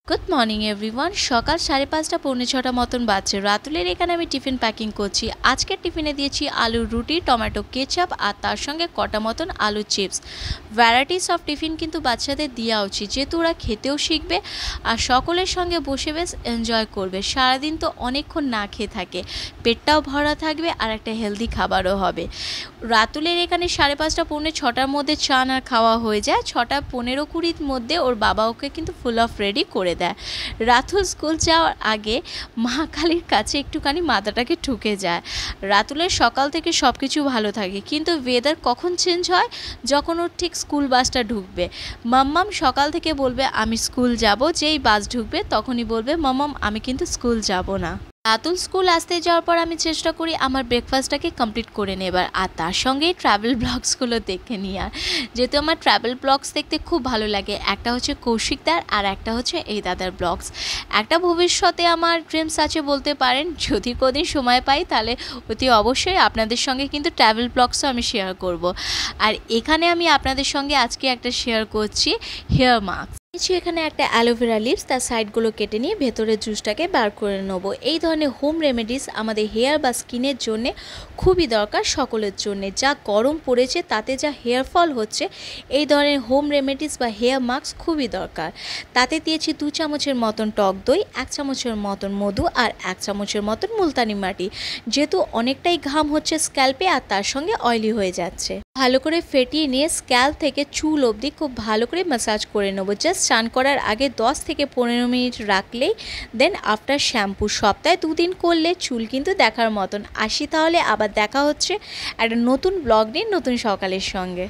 Good morning everyone. সকাল 5:30 পৌনে 6টা মতন বাজছে। রাতুলের এখানে আমি টিফিন প্যাকিং করছি। আজকের টিফিনে দিয়েছি আলুর রুটি, টমেটো কেচাপ আর তার সঙ্গে কটা মতন আলু চিপস। ভ্যারাইটিস অফ টিফিন কিন্তু বাচ্চাদের দেওয়া উচিত, যেহেতু ওরা খেতেও শিখবে আর সকলের সঙ্গে বসে বেশ এনজয় করবে। সারাদিন তো অনেকক্ষণ না খেয়ে থাকে, পেটটাও ভরা থাকবে আর একটা হেলদি খাবারও হবে। রাতুলের এখানে 5:30 পৌনে 6টার মধ্যে চান আর খাওয়া হয়ে যায়। 6:15-20 মধ্যে ওর বাবা ওকে কিন্তু ফুল অফ রেডি করে দেয়। রাতুল স্কুল যাওয়ার আগে মা কালীর কাছে একটুখানি মাথাটাকে ঠুকে যায়। রাতুলের সকাল থেকে সব কিছু ভালো থাকে, কিন্তু ওয়েদার কখন চেঞ্জ হয়, যখন ওর ঠিক স্কুল বাসটা ঢুকবে। মাম্মাম সকাল থেকে বলবে আমি স্কুল যাব, যেই বাস ঢুকবে তখনই বলবে মাম্মাম আমি কিন্তু স্কুল যাব না। রাতুল স্কুল আসতে যাওয়ার পর আমি চেষ্টা করি আমার ব্রেকফাস্টটাকে কমপ্লিট করে নেবার, আর তার সঙ্গে ট্রাভেল ব্লগসগুলো দেখে নেওয়ার, যেহেতু আমার ট্রাভেল ব্লগস দেখতে খুব ভালো লাগে। একটা হচ্ছে কৌশিকদার আর একটা হচ্ছে এই দাদার ব্লগস। একটা ভবিষ্যতে আমার ড্রিমস আছে বলতে পারেন, যদি কোনোদিন সময় পাই তাহলে অতি অবশ্যই আপনাদের সঙ্গে কিন্তু ট্রাভেল ব্লগসও আমি শেয়ার করব। আর এখানে আমি আপনাদের সঙ্গে আজকে একটা শেয়ার করছি হেয়ার মাস্ক। এখানে একটা অ্যালোভেরা লিভস, তার সাইডগুলো কেটে নিয়ে ভেতরের জুসটাকে বার করে নেবো। এই ধরনের হোম রেমেডিস আমাদের হেয়ার বা স্কিনের জন্যে খুবই দরকার সকলের জন্যে। যা গরম পড়েছে তাতে যা হেয়ার ফল হচ্ছে, এই ধরনের হোম রেমেডিস বা হেয়ার মাস্ক খুবই দরকার। তাতে দিয়েছি 2 চামচের মতন টক দই, 1 চামচের মতন মধু আর 1 চামচের মতন মুলতানি মাটি। যেহেতু অনেকটাই ঘাম হচ্ছে স্ক্যাল্পে আর তার সঙ্গে অয়েলি হয়ে যাচ্ছে, ভালো করে ফেটিয়ে নিয়ে স্ক্যাল্প থেকে চুল অবধি খুব ভালো করে ম্যাসাজ করে নেবো। জাস্ট স্নান করার আগে 10 থেকে 15 মিনিট রাখলেই দেন আফটার শ্যাম্পু। সপ্তাহে 2 দিন করলে চুল কিন্তু দেখার মতন। আসি তাহলে, আবার দেখা হচ্ছে একটা নতুন ব্লগ নিয়ে নতুন সকালের সঙ্গে।